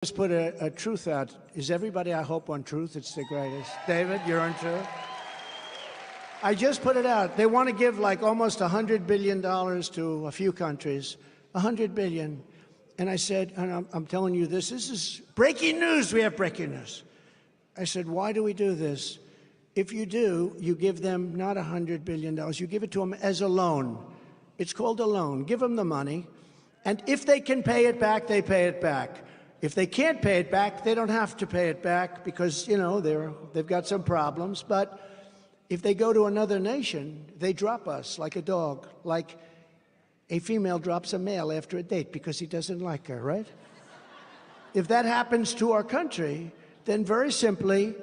Just put a truth out. Is everybody, I hope, on truth? It's the greatest. David, you're on truth? I just put it out. They want to give like almost $100 billion to a few countries, $100 billion. And I said, and I'm telling you this is breaking news. We have breaking news. I said, why do we do this? If you do, you give them not $100 billion. You give it to them as a loan. It's called a loan. Give them the money. And if they can pay it back, they pay it back. If they can't pay it back, they don't have to pay it back because, you know, they've got some problems. But if they go to another nation, they drop us like a dog, like a female drops a male after a date because he doesn't like her, right? If that happens to our country, then very simply,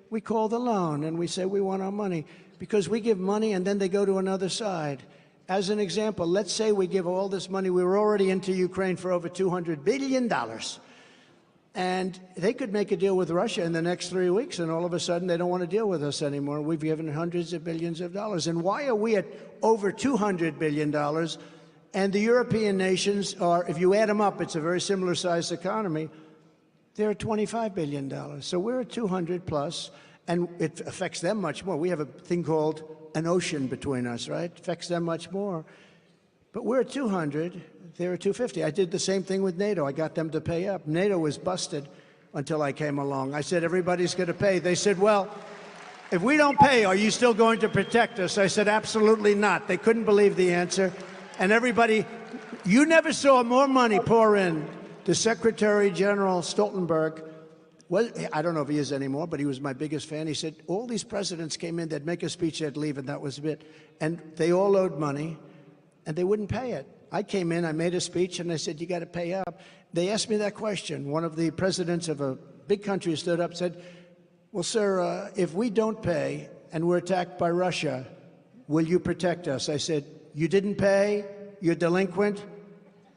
we call the loan and we say we want our money because we give money and then they go to another side. As an example, let's say we give all this money. We were already into Ukraine for over $200 billion. And they could make a deal with Russia in the next 3 weeks, and all of a sudden they don't want to deal with us anymore. We've given hundreds of billions of dollars. And why are we at over $200 billion? And the European nations are, if you add them up, it's a very similar sized economy. They're at $25 billion. So we're at 200 plus, and it affects them much more. We have a thing called an ocean between us, right? It affects them much more. But we're at 200, they're at 250. I did the same thing with NATO. I got them to pay up. NATO was busted until I came along. I said, everybody's going to pay. They said, well, if we don't pay, are you still going to protect us? I said, absolutely not. They couldn't believe the answer. And everybody, you never saw more money pour in to Secretary General Stoltenberg. Well, I don't know if he is anymore, but he was my biggest fan. He said, all these presidents came in, they'd make a speech, they'd leave, and that was it. And they all owed money. And they wouldn't pay it. I came in, I made a speech, and I said, you got to pay up. They asked me that question. One of the presidents of a big country stood up and said, well, sir, if we don't pay and we're attacked by Russia, will you protect us? I said, you didn't pay? You're delinquent?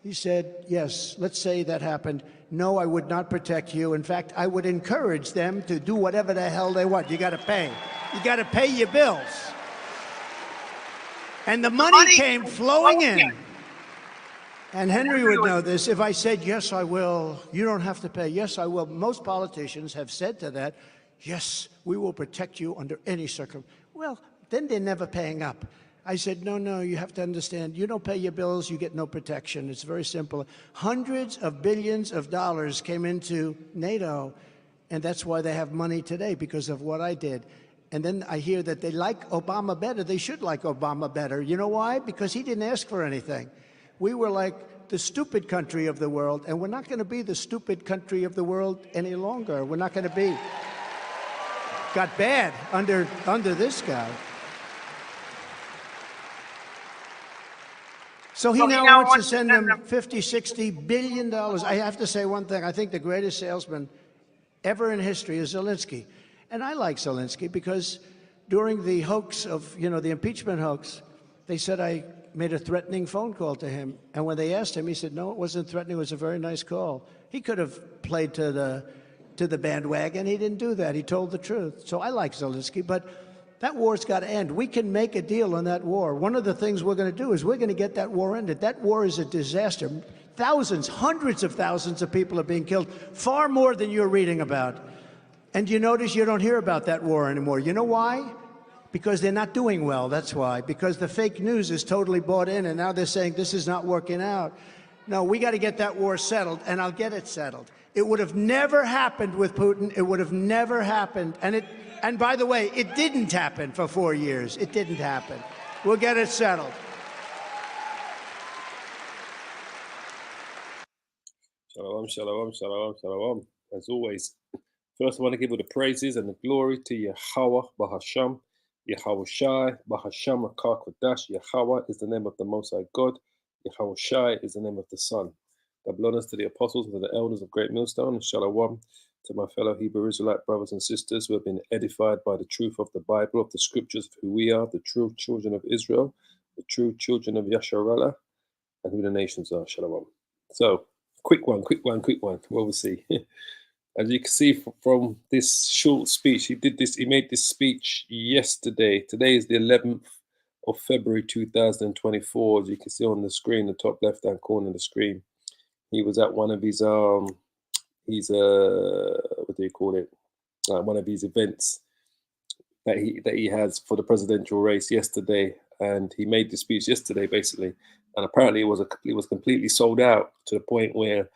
He said, yes, let's say that happened. No, I would not protect you. In fact, I would encourage them to do whatever the hell they want. You got to pay. You got to pay your bills. And the money came flowing in. And Henry would know this. If I said, yes, I will, you don't have to pay. Yes, I will. Most politicians have said to that, yes, we will protect you under any circumstance. Well, then they're never paying up. I said, no, you have to understand, you don't pay your bills, you get no protection. It's very simple. Hundreds of billions of dollars came into NATO, and that's why they have money today, because of what I did. And then I hear that they like Obama better. They should like Obama better. You know why? Because he didn't ask for anything. We were like the stupid country of the world, and we're not going to be the stupid country of the world any longer. We're not going to be. Got bad under this guy. So he now wants to send them $50, $60 billion. I have to say one thing. I think the greatest salesman ever in history is Zelensky. And I like Zelensky because during the hoax of, the impeachment hoax, they said I made a threatening phone call to him. And when they asked him, he said, no, it wasn't threatening. It was a very nice call. He could have played to the bandwagon. He didn't do that. He told the truth. So I like Zelensky, but that war's got to end. We can make a deal on that war. One of the things we're going to do is we're going to get that war ended. That war is a disaster. Thousands, hundreds of thousands of people are being killed, far more than you're reading about. And you notice you don't hear about that war anymore. You know why? Because they're not doing well, that's why. Because the fake news is totally bought in, and now they're saying this is not working out. No, we got to get that war settled, and I'll get it settled. It would have never happened with Putin. It would have never happened. And by the way, it didn't happen for 4 years. It didn't happen. We'll get it settled. Shalom, shalom, shalom, shalom. As always, first I want to give all the praises and the glory to Yahweh Bahasham, Yahweh Shai, Bahasham Akar Kodash. Yahweh is the name of the Most High God. Yahweh Shai is the name of the Son. God bless to the apostles and to the elders of Great Millstone, and shalom to my fellow Hebrew Israelite brothers and sisters who have been edified by the truth of the Bible, of the scriptures of who we are, the true children of Israel, the true children of Yasharallah, and who the nations are. Shalom. So, quick one. Well, we'll see. As you can see from this short speech, he made this speech yesterday. Today is the 11th of February 2024. As you can see on the screen, the top left-hand corner of the screen. He was at one of his what do you call it? One of his events that he has for the presidential race yesterday, and he made the speech yesterday basically, and apparently it was completely sold out to the point where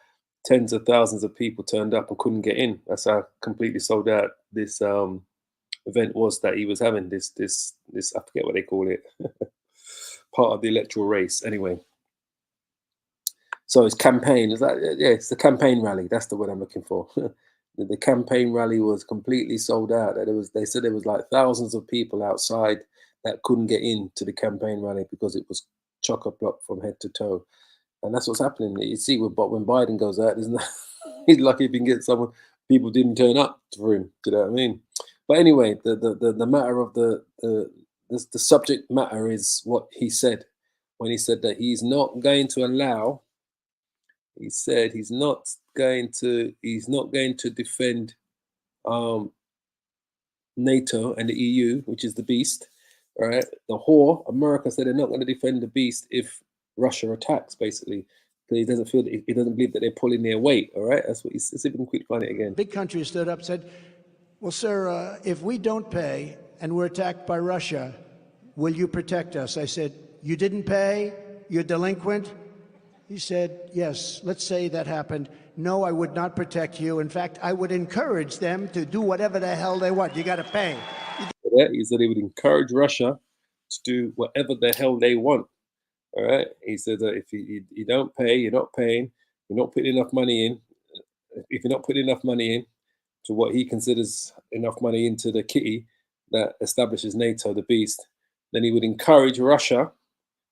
tens of thousands of people turned up and couldn't get in. That's how completely sold out this event was that he was having. This I forget what they call it, part of the electoral race anyway. So his campaign is it's the campaign rally. That's the word I'm looking for. The campaign rally was completely sold out. They said there was like thousands of people outside that couldn't get into the campaign rally because it was chock-a-block from head to toe. And that's what's happening. You see, when Biden goes out, isn't that? He's lucky if he can get someone. People didn't turn up for him. Do you know what I mean? But anyway, the matter of the subject matter is what he said when he said that he's not going to allow. He said he's not going to defend NATO and the EU, which is the beast, right? The whore, America said they're not going to defend the beast if Russia attacks, basically. He doesn't feel that he doesn't believe that they're pulling their weight. All right, that's what he's. Let's see if we can quickly find it again. Big country stood up and said, "Well, sir, if we don't pay and we're attacked by Russia, will you protect us?" I said, "You didn't pay. You're delinquent." He said, "Yes, let's say that happened. No, I would not protect you. In fact, I would encourage them to do whatever the hell they want. You got to pay." He said he would encourage Russia to do whatever the hell they want. All right. He said that if you don't pay, you're not paying. You're not putting enough money in. If you're not putting enough money in to what he considers enough money into the kitty that establishes NATO, the beast, then he would encourage Russia,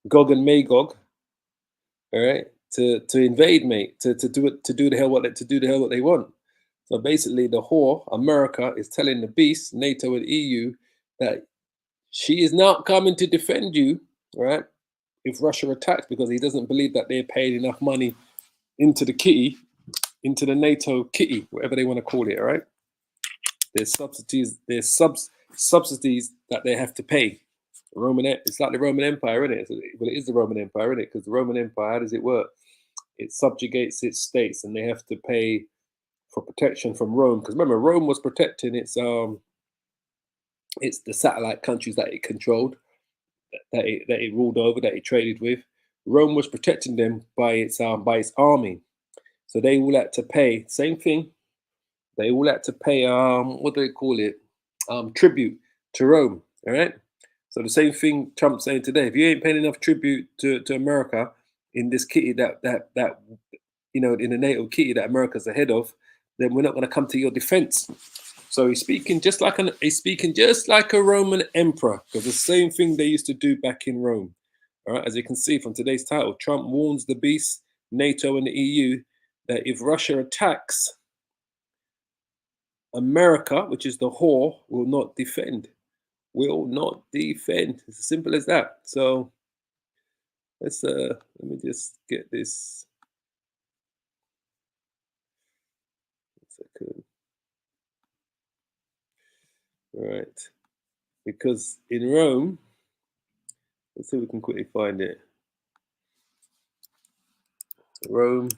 Gog and Magog, all right, to invade, mate, to do the hell what they want. So basically, the whore, America, is telling the beast, NATO and EU, that she is not coming to defend you, right? If Russia attacks, because he doesn't believe that they're paying enough money into the kitty, into the NATO kitty, whatever they want to call it, all right? There's subsidies that they have to pay. It's like the Roman Empire, isn't it? Well, it is the Roman Empire, isn't it? Because the Roman Empire, how does it work? It subjugates its states, and they have to pay for protection from Rome. Because remember, Rome was protecting its the satellite countries that it controlled, that it ruled over, that it traded with. Rome was protecting them by its army. So they all had to pay, same thing. They all had to pay what do they call it? Tribute to Rome. All right. So the same thing Trump's saying today. If you ain't paying enough tribute to America in this kitty that in the NATO kitty that America's ahead of, then we're not going to come to your defense. So he's speaking just like a Roman emperor, because the same thing they used to do back in Rome. All right, as you can see from today's title, Trump warns the beast, NATO and the EU, that if Russia attacks, America, which is the whore, will not defend. Will not defend. It's as simple as that. So let's let me just get this. One second. All right. Because in Rome, let's see if we can quickly find it. Rome.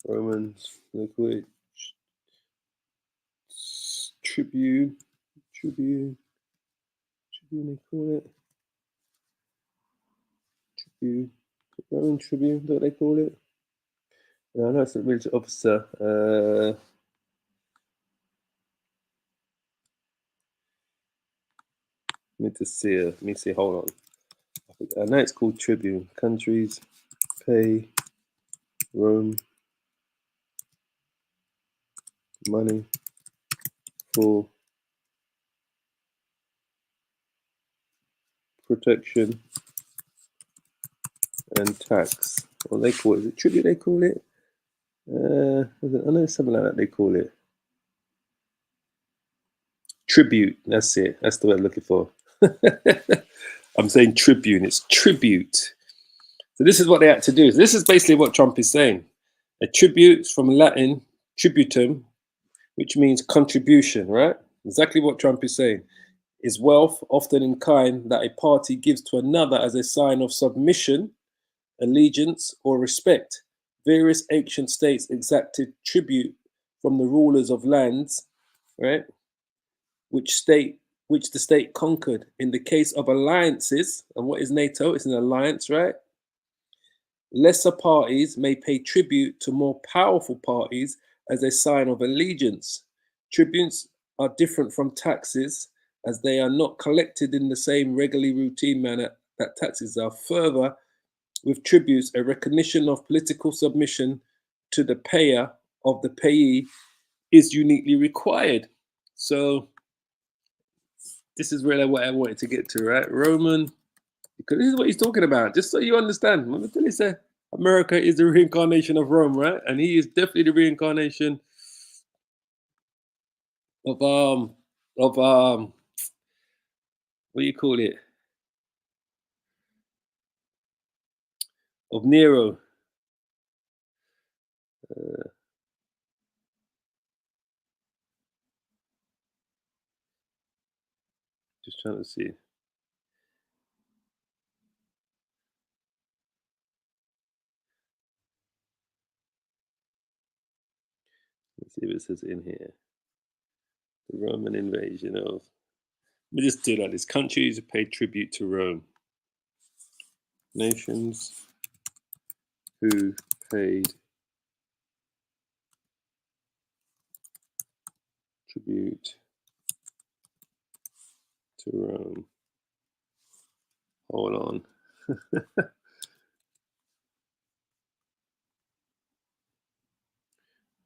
Romans, liquid, Tribune, they call it. Tribune, Roman Tribune, what they call it? No, no, it's a military officer. Let me see, hold on. I know it's called Tribune. Countries pay Rome money for protection and tax. What they call it? Is it tribute they call it? I know something like that they call it. Tribute, that's it. That's the word I'm looking for. I'm saying tribune, it's tribute. So this is what they had to do. So this is basically what Trump is saying. A tribute is from Latin, tributum, which means contribution, right? Exactly what Trump is saying. Is wealth, often in kind, that a party gives to another as a sign of submission allegiance, or respect. Various ancient states exacted tribute from the rulers of lands, right, which the state conquered. In the case of alliances, and what is NATO? It's an alliance, right? Lesser parties may pay tribute to more powerful parties as a sign of allegiance. Tributes are different from taxes as they are not collected in the same regularly routine manner that taxes are. Further, with tributes, a recognition of political submission to the payer of the payee is uniquely required. So this is really what I wanted to get to, right? Roman, because this is what he's talking about, just so you understand. Remember, he said America is the reincarnation of Rome, right? And he is definitely the reincarnation of what do you call it? Of Nero. Just trying to see. Let's see if it says in here. The Roman invasion of. Let me just do like this. Countries pay tribute to Rome. Nations who paid tribute to Rome. Hold on.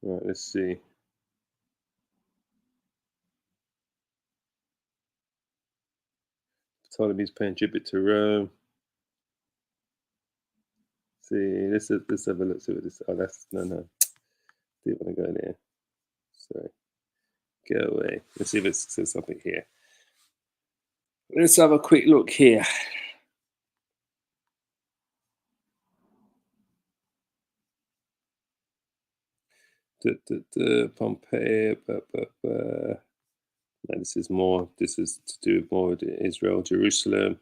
Right, let's see. Ptolemy's paying tribute to Rome. See, let's have a look. See what this. Oh, that's no. Do want to go there? Sorry, go away. Let's see if it says something here. Let's have a quick look here. Pompeii. No, this is more. This is to do more with Israel, Jerusalem.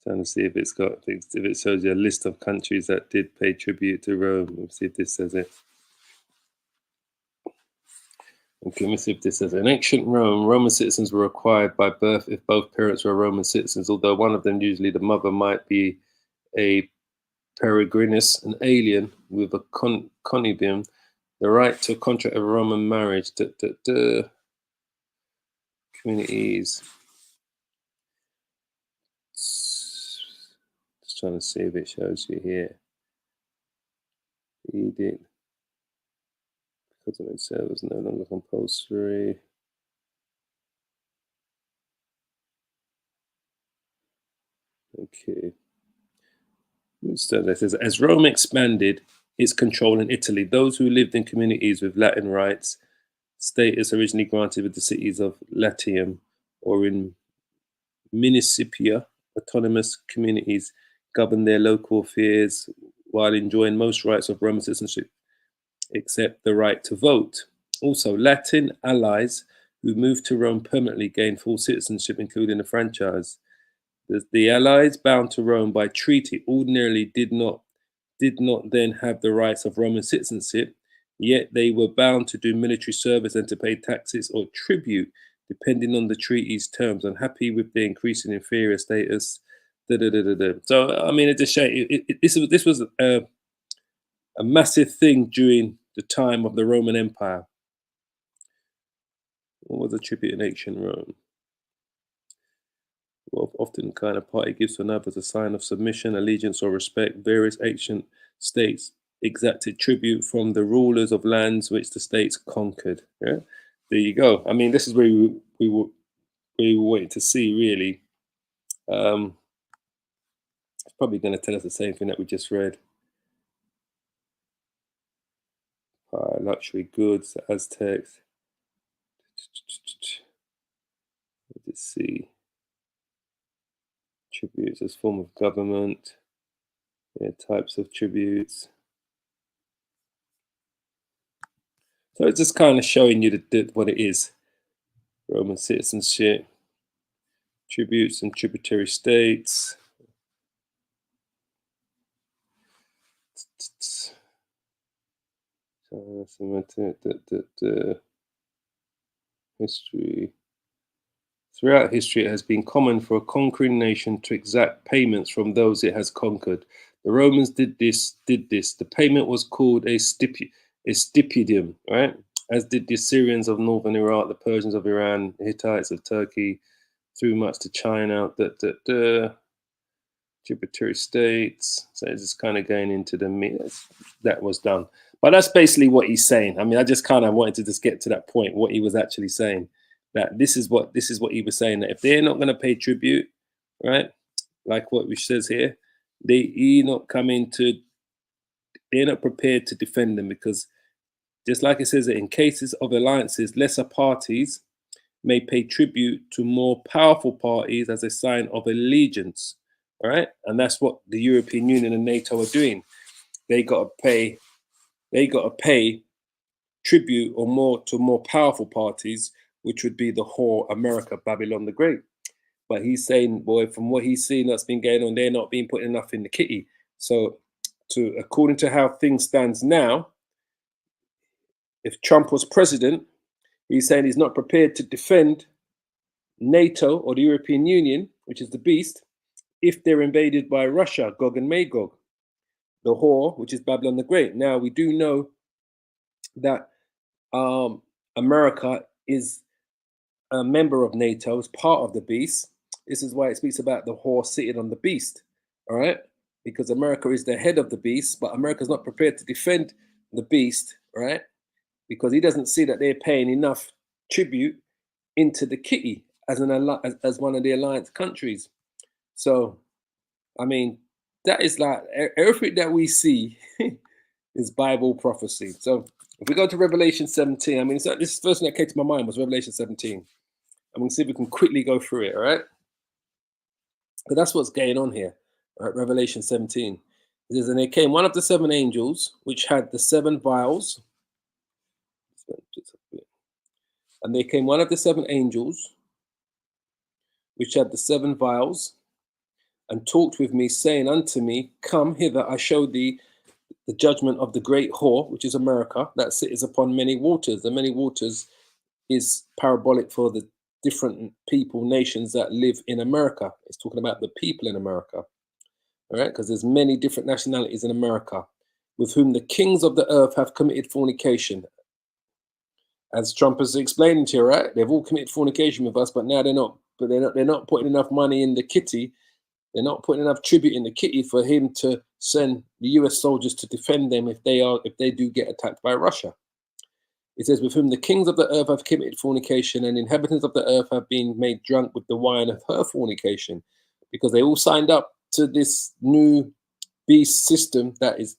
Trying to see if it's got, if it shows you a list of countries that did pay tribute to Rome. Let's see if this says it. Okay, let me see if this says it. In ancient Rome, Roman citizens were required by birth if both parents were Roman citizens, although one of them, usually the mother, might be a peregrinus, an alien with a connubium, the right to contract a Roman marriage. Communities. Just trying to see if it shows you here. Edict. Because of itself was no longer compulsory. Okay. So this is, as Rome expanded its control in Italy, those who lived in communities with Latin rights, status originally granted with the cities of Latium or in municipia, autonomous communities governed their local affairs while enjoying most rights of Roman citizenship, except the right to vote. Also, Latin allies who moved to Rome permanently gained full citizenship, including a franchise. The allies bound to Rome by treaty ordinarily did not then have the rights of Roman citizenship, yet they were bound to do military service and to pay taxes or tribute, depending on the treaty's terms. Unhappy with their increasing inferior status. So, I mean, it just shows this was a massive thing during the time of the Roman Empire. What was the tribute in ancient Rome? Well, often kind of party gives to another as a sign of submission, allegiance, or respect. Various ancient states exacted tribute from the rulers of lands which the states conquered. Yeah, there you go. I mean, this is where we were waiting to see, really. It's probably going to tell us the same thing that we just read. Luxury goods, Aztecs. Let's see. Tributes as form of government. Yeah, types of tributes. So it's just kind of showing you what it is. Roman citizenship, tributes and tributary states. History. Throughout history, it has been common for a conquering nation to exact payments from those it has conquered. The Romans did this. The payment was called a stipendium, right? As did the Assyrians of northern Iraq, the Persians of Iran, the Hittites of Turkey, through much to China, tributary states. So it's just kind of going into that was done. But that's basically what he's saying. I mean, I just kind of wanted to just get to that point, what he was actually saying. That this is what he was saying, that if they're not going to pay tribute, right, like what which says here, they're not prepared to defend them, because just like it says that in cases of alliances, lesser parties may pay tribute to more powerful parties as a sign of allegiance, all right? And that's what the European Union and NATO are doing. They got to pay tribute or more to more powerful parties, which would be the whore America, Babylon the Great. But he's saying, boy, from what he's seen that's been going on, they're not being put enough in the kitty. So according to how things stands now, if Trump was president, he's saying he's not prepared to defend NATO or the European Union, which is the beast, if they're invaded by Russia, Gog and Magog, the whore, which is Babylon the Great. Now, we do know that America is a member of NATO, is part of the beast. This is why it speaks about the whore sitting on the beast, all right? Because America is the head of the beast, but America's not prepared to defend the beast, right? Because he doesn't see that they're paying enough tribute into the kitty as one of the alliance countries. So, I mean, that is like everything that we see is Bible prophecy. So if we go to Revelation 17, I mean, this first thing that came to my mind was Revelation 17. I'm going to see if we can quickly go through it, all right? But that's what's going on here, right? Revelation 17. It says, and there came one of the seven angels, which had the seven vials. And there came one of the seven angels, which had the seven vials, and talked with me, saying unto me, come hither, I show thee the judgment of the great whore, which is America, that sitteth upon many waters. The many waters is parabolic for the different people, nations that live in America. It's talking about the people in America, all right? Because there's many different nationalities in America, with whom the kings of the earth have committed fornication. As Trump is explaining to you, right? They've all committed fornication with us, but now they're not putting enough money in the kitty. They're not putting enough tribute in the kitty for him to send the US soldiers to defend them if they do get attacked by Russia. It says, with whom the kings of the earth have committed fornication, and inhabitants of the earth have been made drunk with the wine of her fornication, because they all signed up to this new beast system that is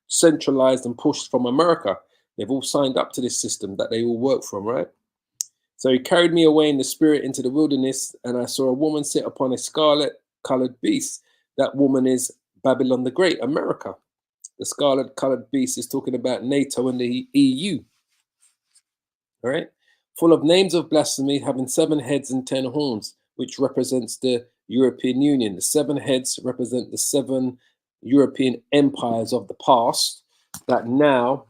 centralized and pushed from America. They've all signed up to this system that they all work from, right? So he carried me away in the spirit into the wilderness, and I saw a woman sit upon a scarlet-colored beast. That woman is Babylon the Great, America. The scarlet-colored beast is talking about NATO and the EU. All right, full of names of blasphemy, having 7 heads and 10 horns, which represents the European Union. The 7 heads represent the 7 European empires of the past that now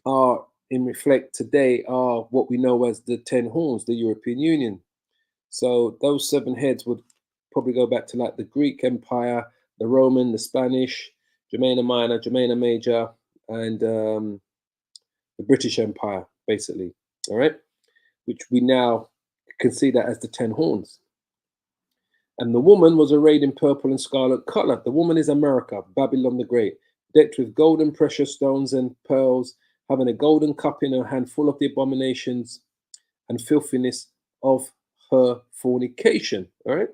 are in reflect today are what we know as the 10 horns, the European Union. So those 7 heads would probably go back to like the Greek Empire, the Roman, the Spanish, Germania Minor, Germania Major, and the British Empire, basically. All right, which we now can see that as the 10 horns. And the woman was arrayed in purple and scarlet color. The woman is America, Babylon the Great, decked with gold and precious stones and pearls, having a golden cup in her hand full of the abominations and filthiness of her fornication. All right.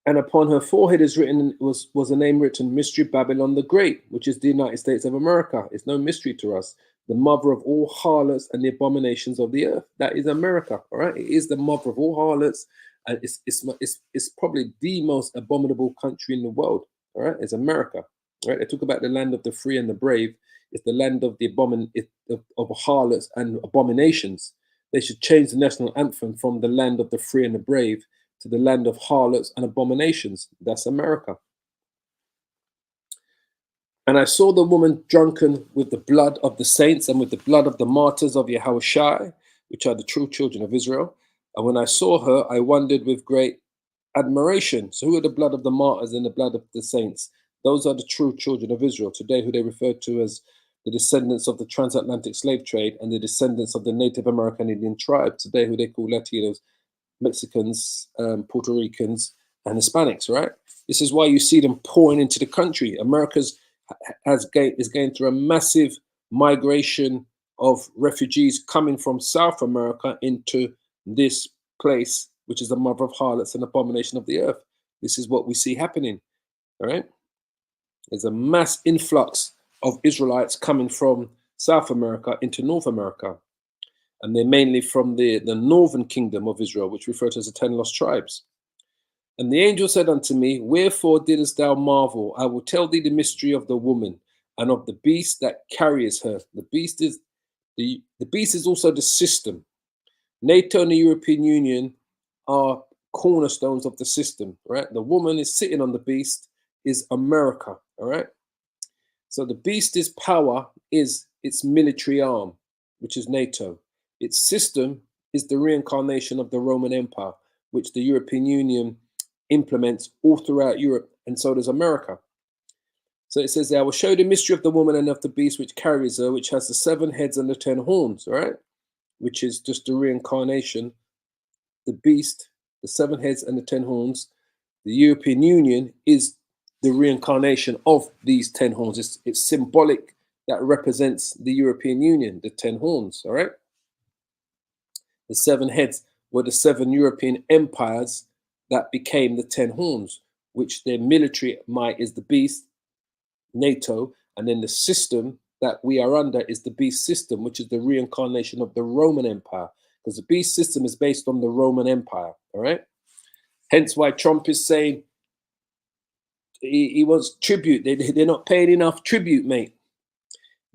And upon her forehead is written, was a name written, Mystery Babylon the Great, which is the United States of America. It's no mystery to us. The mother of all harlots and the abominations of the earth. That is America, all right? It is the mother of all harlots, and it's probably the most abominable country in the world, all right? It's America, all right? They talk about the land of the free and the brave. It's the land of the of harlots and abominations. they should change the national anthem from the land of the free and the brave to the land of harlots and abominations. That's America. And I saw the woman drunken with the blood of the saints and with the blood of the martyrs of Yahushua, which are the true children of Israel. And when I saw her, I wondered with great admiration. So who are the blood of the martyrs and the blood of the saints? Those are the true children of Israel today, who they refer to as the descendants of the transatlantic slave trade and the descendants of the Native American Indian tribe, today who they call Latinos, Mexicans, Puerto Ricans, and Hispanics, right? This is why you see them pouring into the country. America's is going through a massive migration of refugees coming from South America into this place, which is the mother of harlots and abomination of the earth. This is what we see happening, all right? There's a mass influx of Israelites coming from South America into North America. And they're mainly from the northern kingdom of Israel, which refer to as the 10 lost tribes. And the angel said unto me, wherefore didst thou marvel? I will tell thee the mystery of the woman and of the beast that carries her. The beast is also the system. NATO and the European Union are cornerstones of the system, right? The woman is sitting on the beast is America, all right? So the beast's power is its military arm, which is NATO. Its system is the reincarnation of the Roman Empire, which the European Union implements all throughout Europe, and so does America. So it says there, I will show the mystery of the woman and of the beast which carries her, which has the 7 heads and the 10 horns, all right? Which is just the reincarnation. The beast, the 7 heads and the 10 horns. The European Union is the reincarnation of these 10 horns. It's symbolic that represents the European Union, the 10 horns, all right? The 7 heads were the 7 European empires that became the 10 horns, which their military might is the beast, NATO, and then the system that we are under is the beast system, which is the reincarnation of the Roman Empire, because the beast system is based on the Roman Empire, all right? Hence why Trump is saying he wants tribute. They're not paying enough tribute, mate.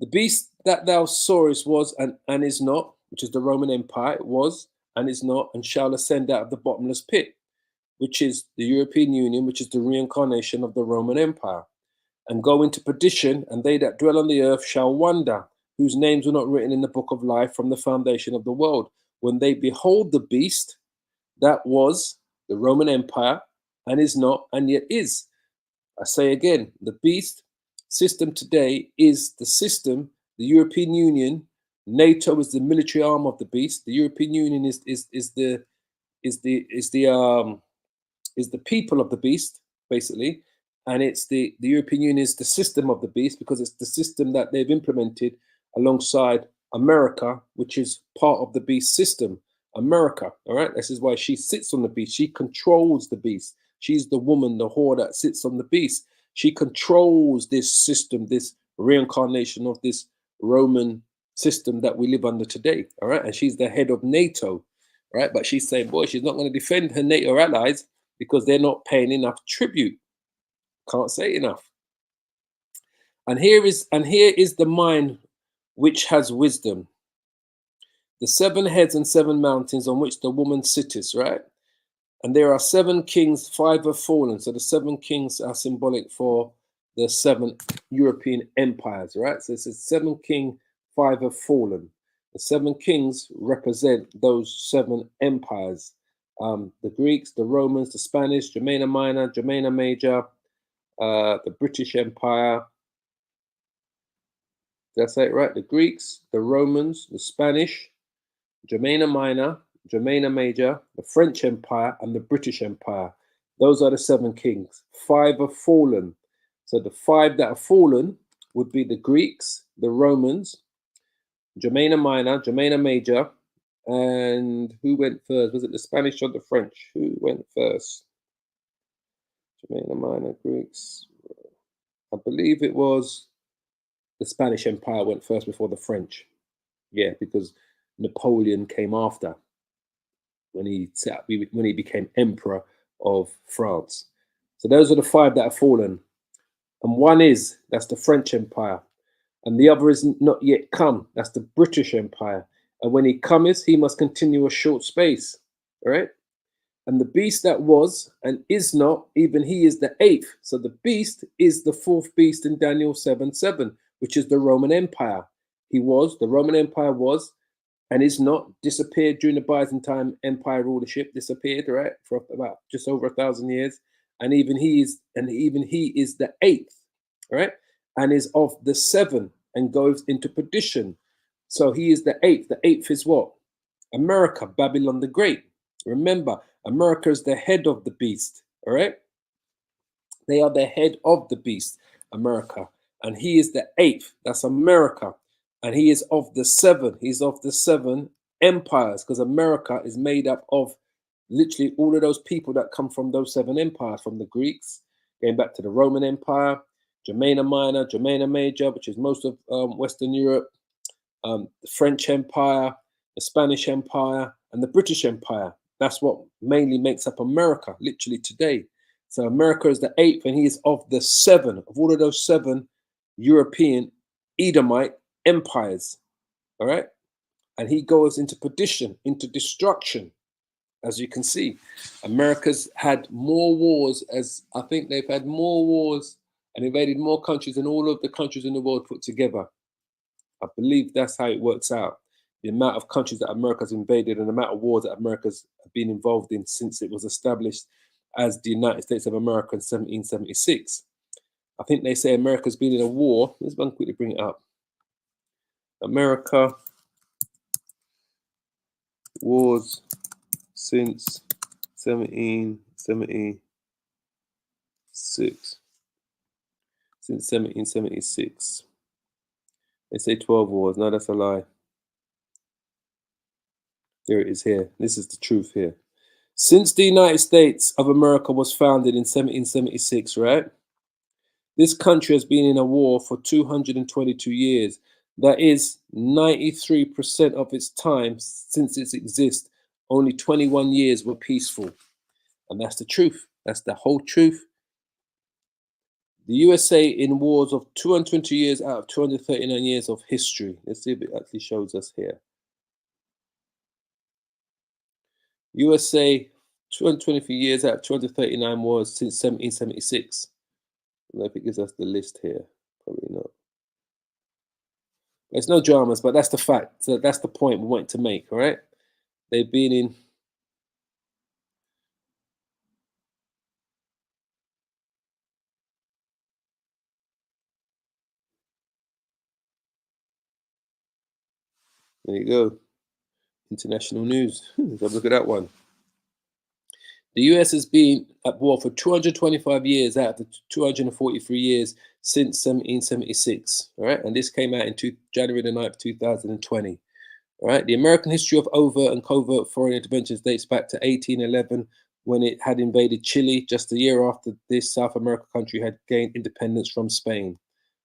The beast that thou sawest was and is not, which is the Roman Empire, it was and is not, and shall ascend out of the bottomless pit, which is the European Union, which is the reincarnation of the Roman Empire, and go into perdition, and they that dwell on the earth shall wonder, whose names were not written in the book of life from the foundation of the world, when they behold the beast that was the Roman Empire, and is not, and yet is. I say again, the beast system today is the system, the European Union. NATO is the military arm of the beast. The European Union is the people of the beast, basically, and it's the European Union is the system of the beast, because it's the system that they've implemented alongside America, which is part of the beast system. America, all right. This is why she sits on the beast. She controls the beast. She's the woman, the whore that sits on the beast. She controls this system, this reincarnation of this Roman system that we live under today, all right. And she's the head of NATO, right? But she's saying, boy, she's not going to defend her NATO allies because they're not paying enough tribute. Can't say enough. And here is the mind which has wisdom. The 7 heads and 7 mountains on which the woman sitteth, right? And there are 7 kings, 5 have fallen. So the 7 kings are symbolic for the 7 European empires, right? So it says 7 king, 5 have fallen. The 7 kings represent those 7 empires. The Greeks, the Romans, the Spanish, Germania Minor, Germania Major, the British Empire. Did I say it right? The Greeks, the Romans, the Spanish, Germania Minor, Germania Major, the French Empire, and the British Empire. Those are the 7 kings. 5 have fallen. So the 5 that have fallen would be the Greeks, the Romans, Germania Minor, Germania Major, and who went first? Was it the Spanish or the French? Who went first? Germania Minor, Greeks. I believe it was the Spanish Empire went first before the French. Yeah, because Napoleon came after when he became emperor of France. So those are the 5 that have fallen, and one that's the French Empire, and the other is not yet come. That's the British Empire, And when he cometh, he must continue a short space. All right. And the beast that was and is not, even he is the eighth. So the beast is the fourth beast in Daniel 7:7, which is the Roman Empire. The Roman Empire was and is not, disappeared during the Byzantine Empire rulership, disappeared, right, for about just over 1,000 years. And even he is the eighth, right, and is of the seven and goes into perdition. So he is the eighth. The eighth is what? America, Babylon the Great. Remember, America is the head of the beast, all right? They are the head of the beast, America. And he is the eighth, that's America. And he is of the seven, he's of the seven empires, because America is made up of literally all of those people that come from those seven empires, from the Greeks, going back to the Roman Empire, Germania Minor, Germania Major, which is most of Western Europe, the French Empire, the Spanish Empire, and the British Empire. That's what mainly makes up America, literally today. So America is the eighth, and he is of the seven, of all of those seven European Edomite empires. All right. And he goes into perdition, into destruction. As you can see, America's had more wars, as I think they've had more wars and invaded more countries than all of the countries in the world put together. I believe that's how it works out. The amount of countries that America's invaded and the amount of wars that America's been involved in since it was established as the United States of America in 1776. I think they say America's been in a war. Let's quickly bring it up. America wars since 1776. Since 1776. They say 12 wars. No, that's a lie. Here it is here. This is the truth here. Since the United States of America was founded in 1776, right? This country has been in a war for 222 years. That is 93% of its time since its existence. Only 21 years were peaceful. And that's the truth. That's the whole truth. The USA in wars of 220 years out of 239 years of history. Let's see if it actually shows us here. USA 223 years out of 239 wars since 1776. I don't know if it gives us the list here. Probably not. There's no dramas, but that's the fact. So that's the point we want to make, all right? They've been in. There you go. International news. Let's have a look at that one. The US has been at war for 225 years out of the 243 years since 1776. All right. And this came out in January the 9th, 2020. All right. The American history of overt and covert foreign interventions dates back to 1811 when it had invaded Chile. Just a year after this South American country had gained independence from Spain.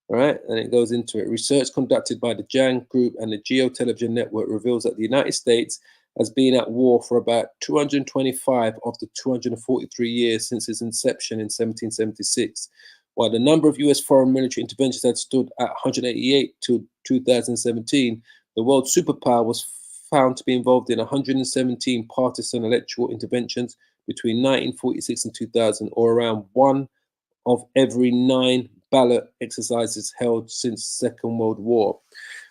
All right. And it goes into it. Research conducted by the Jang Group and the Geo Television Network reveals that the United States has been at war for about 225 of the 243 years since its inception in 1776. While the number of US foreign military interventions had stood at 188 till 2017, the world superpower was found to be involved in 117 partisan electoral interventions between 1946 and 2000, or around one of every 9 ballot exercises held since Second World War.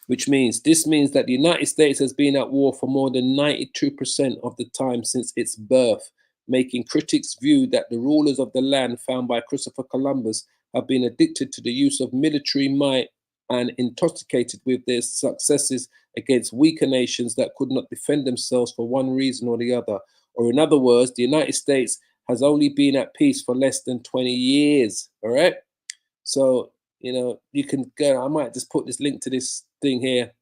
This means that the United States has been at war for more than 92% of the time since its birth, making critics view that the rulers of the land found by Christopher Columbus have been addicted to the use of military might and intoxicated with their successes against weaker nations that could not defend themselves for one reason or the other. Or in other words, the United States has only been at peace for less than 20 years, all right? So, you know, you can go, I might just put this link to this thing here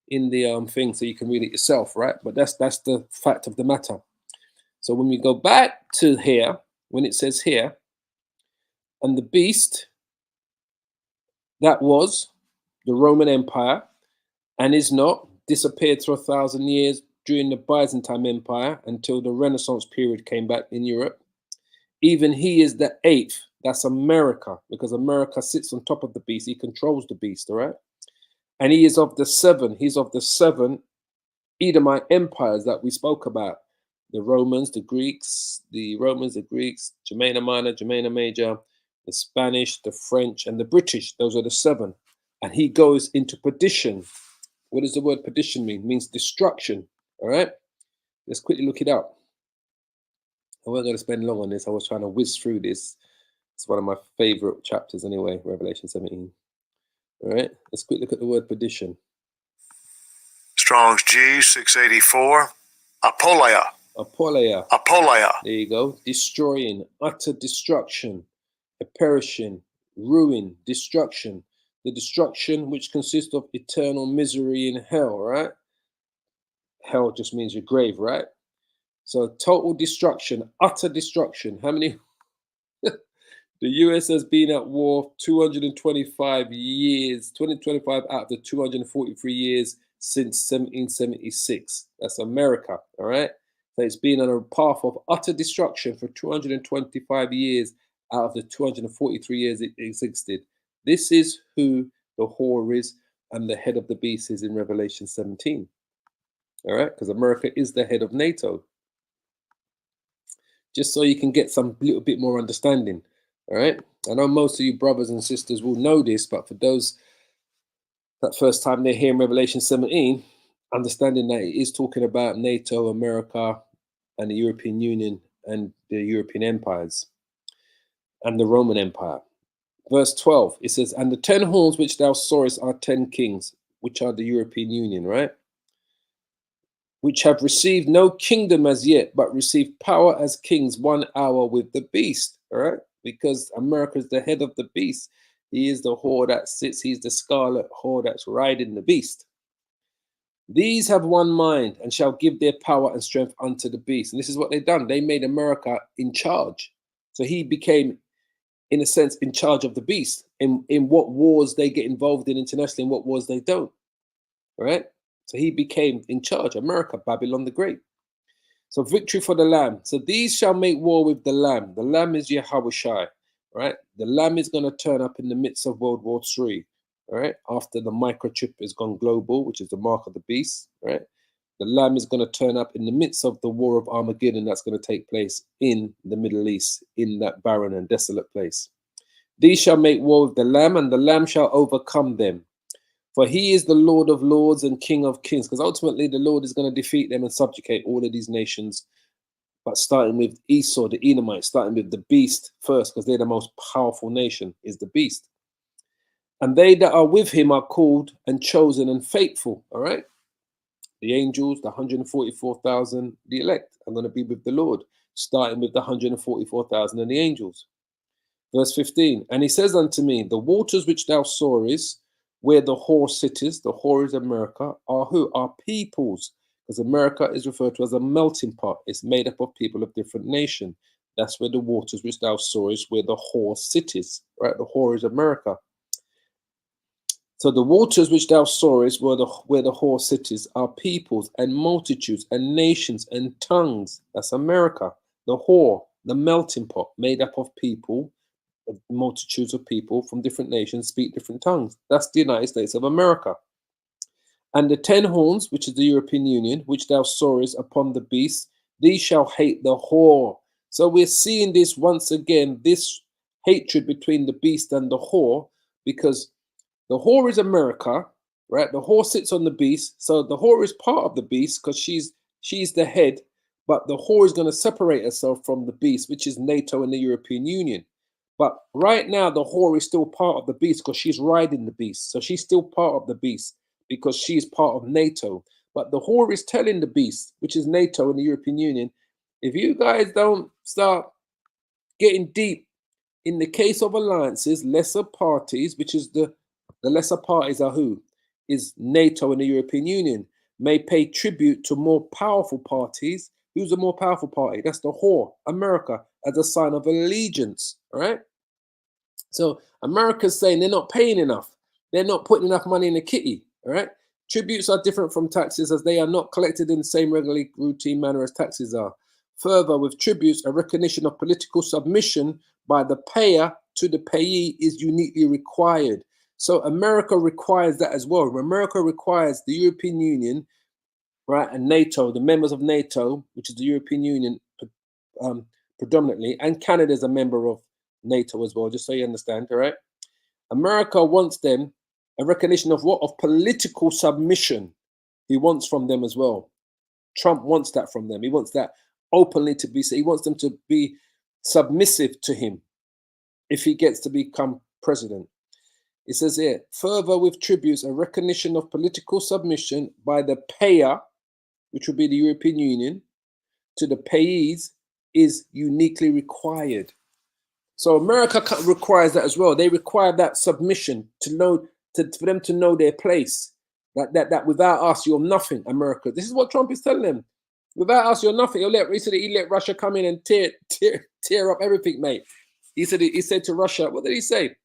in the thing so you can read it yourself, right? But that's the fact of the matter. So when we go back to here, when it says here, and the beast, that was the Roman Empire and is not, disappeared for 1,000 years during the Byzantine Empire until the Renaissance period came back in Europe. Even he is the eighth. That's America, because America sits on top of the beast. He controls the beast, all right? And he is of the seven. He's of the seven Edomite empires that we spoke about. The Romans, the Greeks, Germania Minor, Germania Major, the Spanish, the French, and the British. Those are the 7. And he goes into perdition. What does the word perdition mean? It means destruction. All right? Let's quickly look it up. I wasn't going to spend long on this. I was trying to whiz through this. It's one of my favorite chapters anyway, Revelation 17. All right? Let's quickly look at the word perdition. Strong's G 684. Apoleia. Apoleia. Apoleia. There you go. Destroying, utter destruction, a perishing, ruin, destruction. The destruction which consists of eternal misery in hell, right? Hell just means your grave, right? So total destruction, utter destruction. How many? The US has been at war 225 years, 2025 out of the 243 years since 1776. That's America, all right? So it's been on a path of utter destruction for 225 years out of the 243 years it existed. This is who the whore is and the head of the beast is in Revelation 17. All right, because America is the head of NATO. Just so you can get some little bit more understanding. All right, I know most of you brothers and sisters will know this, but for those that first time they're hearing Revelation 17, understanding that it is talking about NATO, America, and the European Union and the European empires and the Roman Empire. Verse 12, it says, and the 10 horns which thou sawest are 10 kings, which are the European Union, right? Which have received no kingdom as yet, but received power as kings 1 hour with the beast, all right? Because America is the head of the beast. He is the whore that sits, he's the scarlet whore that's riding the beast. These have one mind and shall give their power and strength unto the beast. And this is what they've done. They made America in charge. So he became, in a sense, in charge of the beast. In what wars they get involved in internationally and what wars they don't. All right? So he became in charge. America, Babylon the Great. So victory for the Lamb. So these shall make war with the Lamb. The Lamb is Yahushua. Right? The Lamb is going to turn up in the midst of World War III. All right, after the microchip has gone global, which is the mark of the beast, right? The Lamb is going to turn up in the midst of the war of Armageddon that's going to take place in the Middle East, in that barren and desolate place. These shall make war with the Lamb, and the Lamb shall overcome them. For he is the Lord of lords and King of kings, because ultimately the Lord is going to defeat them and subjugate all of these nations, but starting with Esau, the Edomites, starting with the beast first, because they're the most powerful nation, is the beast. And they that are with him are called and chosen and faithful. All right. The angels, the 144,000, the elect are going to be with the Lord, starting with the 144,000 and the angels. Verse 15. And he says unto me, the waters which thou sawest, where the whore sitteth, the whore is America, are who? Are peoples. Because America is referred to as a melting pot. It's made up of people of different nations. That's where the waters which thou sawest, where the whore sitteth. Right. The whore is America. So the waters which thou sawest where the whore cities are peoples and multitudes and nations and tongues. That's America. The whore, the melting pot made up of people, multitudes of people from different nations speak different tongues. That's the United States of America. And the 10 horns, which is the European Union, which thou sawest upon the beast, these shall hate the whore. So we're seeing this once again, this hatred between the beast and the whore, because the whore is America, right? The whore sits on the beast. So the whore is part of the beast because she's the head, but the whore is going to separate herself from the beast, which is NATO and the European Union. But right now, the whore is still part of the beast because she's riding the beast. So she's still part of the beast because she's part of NATO. But the whore is telling the beast, which is NATO and the European Union, if you guys don't start getting deep in the case of alliances, lesser parties, which is the lesser parties are who? Is NATO and the European Union, may pay tribute to more powerful parties. Who's the more powerful party? That's the whore, America, as a sign of allegiance, all right? So America's saying they're not paying enough. They're not putting enough money in the kitty, all right? Tributes are different from taxes as they are not collected in the same regularly routine manner as taxes are. Further, with tributes, a recognition of political submission by the payer to the payee is uniquely required. So America requires that as well. America requires the European Union right? And NATO, the members of NATO, which is the European Union predominantly, and Canada is a member of NATO as well, just so you understand, all right? America wants them a recognition of what? Of political submission. He wants from them as well. Trump wants that from them. He wants that openly to be, he wants them to be submissive to him if he gets to become president. It says here, further with tributes, a recognition of political submission by the payer, which would be the European Union, to the payees is uniquely required. So America requires that as well. They require that submission to know, for them to know their place. That without us, you're nothing, America. This is what Trump is telling them. Without us, you're nothing. He let Russia come in and tear up everything, mate. He said to Russia, what did he say?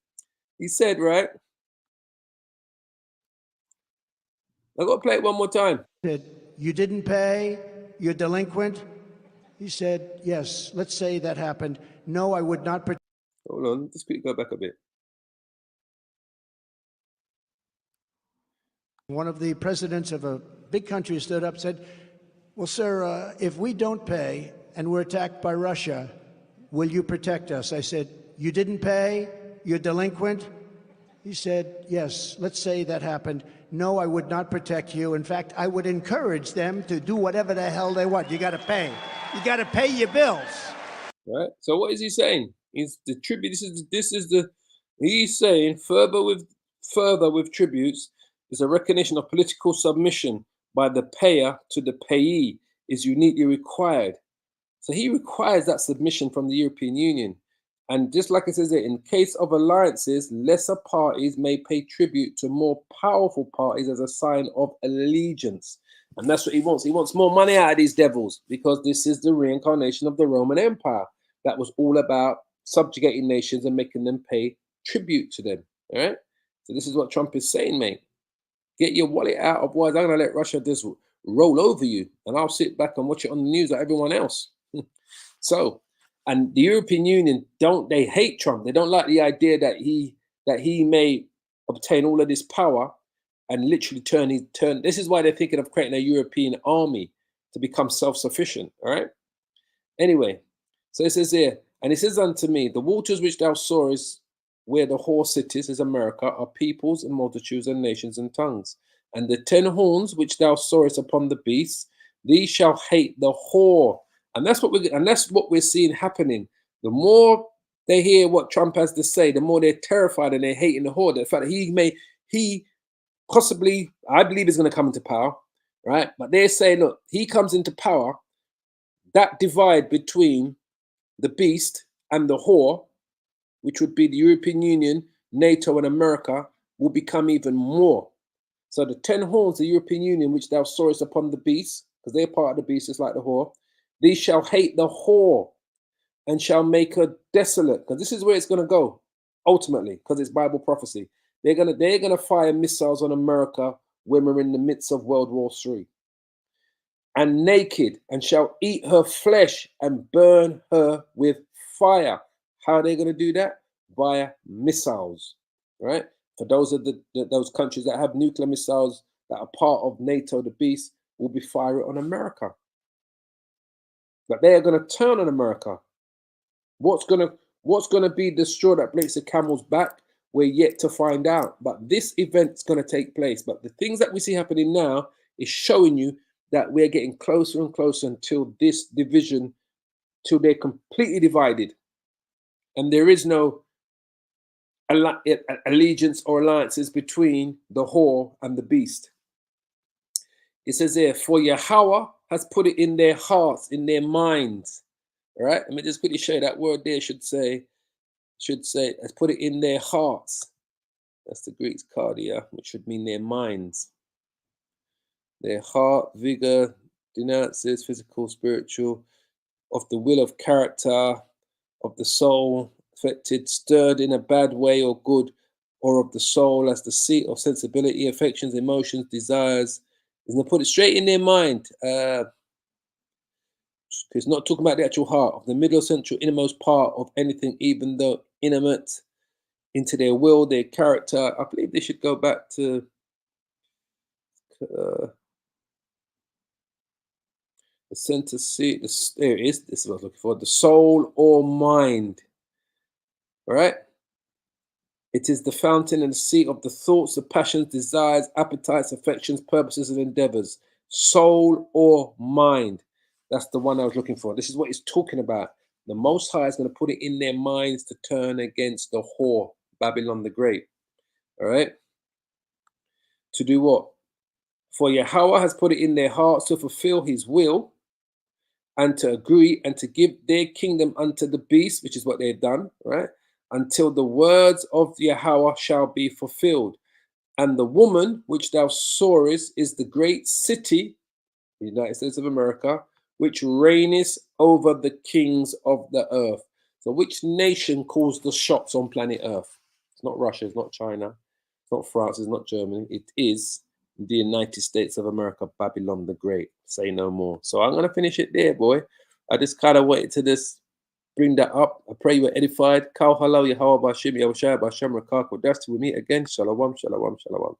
He said, right? I got to play it one more time. You didn't pay, you're delinquent. He said, yes, let's say that happened. No, I would not. Hold on, just quickly go back a bit. One of the presidents of a big country stood up and said, well, sir, if we don't pay and we're attacked by Russia, will you protect us? I said, you didn't pay, you're delinquent. He said, yes, let's say that happened. No, I would not protect you. In fact, I would encourage them to do whatever the hell they want. You got to pay. You got to pay your bills. Right. So what is he saying? He's the tribute. He's saying further with tributes is a recognition of political submission by the payer to the payee is uniquely required. So he requires that submission from the European Union. And just like it says there, in case of alliances, lesser parties may pay tribute to more powerful parties as a sign of allegiance. And that's what he wants. He wants more money out of these devils because this is the reincarnation of the Roman Empire that was all about subjugating nations and making them pay tribute to them. All right. So this is what Trump is saying, mate. Get your wallet out, otherwise I'm going to let Russia just roll over you. And I'll sit back and watch it on the news like everyone else. So, and the European Union, they hate Trump. They don't like the idea that he may obtain all of this power and literally turn. This is why they're thinking of creating a European army to become self-sufficient. All right. Anyway, so it says here, and it says unto me, the waters which thou sawest where the whore sitteth is America are peoples and multitudes and nations and tongues. And the 10 horns which thou sawest upon the beast, these shall hate the whore. And that's what we're seeing happening. The more they hear what Trump has to say, the more they're terrified and they're hating the whore. The fact that he possibly, I believe, is going to come into power, right? But they're saying, look, he comes into power, that divide between the beast and the whore, which would be the European Union, NATO, and America, will become even more. So the 10 horns, the European Union, which thou sawest upon the beast, because they're part of the beast, just like the whore, these shall hate the whore and shall make her desolate. Because this is where it's going to go, ultimately, because it's Bible prophecy. They're gonna fire missiles on America when we're in the midst of World War III. And naked, and shall eat her flesh and burn her with fire. How are they going to do that? Via missiles, right? For those of those countries that have nuclear missiles that are part of NATO, the beast will be firing on America. But they are going to turn on America. What's going to be the straw that breaks the camel's back? We're yet to find out. But this event's going to take place. But the things that we see happening now is showing you that we're getting closer and closer until this division, till they're completely divided. And there is no allegiance or alliances between the whore and the beast. It says there, for Yahweh has put it in their hearts, in their minds. All right, let me just quickly show you that word there should say, has put it in their hearts. That's the Greek cardia, which should mean their minds. Their heart, vigor, denounces physical, spiritual, of the will of character, of the soul, affected, stirred in a bad way or good, or of the soul as the seat of sensibility, affections, emotions, desires. Is going to put it straight in their mind. It's not talking about the actual heart, of the middle, central, innermost part of anything, even though intimate, into their will, their character. I believe they should go back to The center seat, there it is. This is what I was looking for. The soul or mind. All right? It is the fountain and the seat of the thoughts, the passions, desires, appetites, affections, purposes, and endeavors. Soul or mind. That's the one I was looking for. This is what he's talking about. The Most High is going to put it in their minds to turn against the whore, Babylon the Great. All right? To do what? For Yahweh has put it in their hearts to fulfill his will and to agree and to give their kingdom unto the beast, which is what they've done, right? Until the words of Yahweh shall be fulfilled. And the woman which thou sawest is the great city, the United States of America, which reigneth over the kings of the earth. So which nation calls the shots on planet Earth? It's not Russia, it's not China, it's not France, it's not Germany. It is the United States of America, Babylon the Great. Say no more. So I'm going to finish it there, boy. I just kind of wanted to just bring that up. I pray you were edified. Kal halal Yahweh Bashim Yahushua Basham Rakak. That's till we meet again. Shalom, shalom, shalom.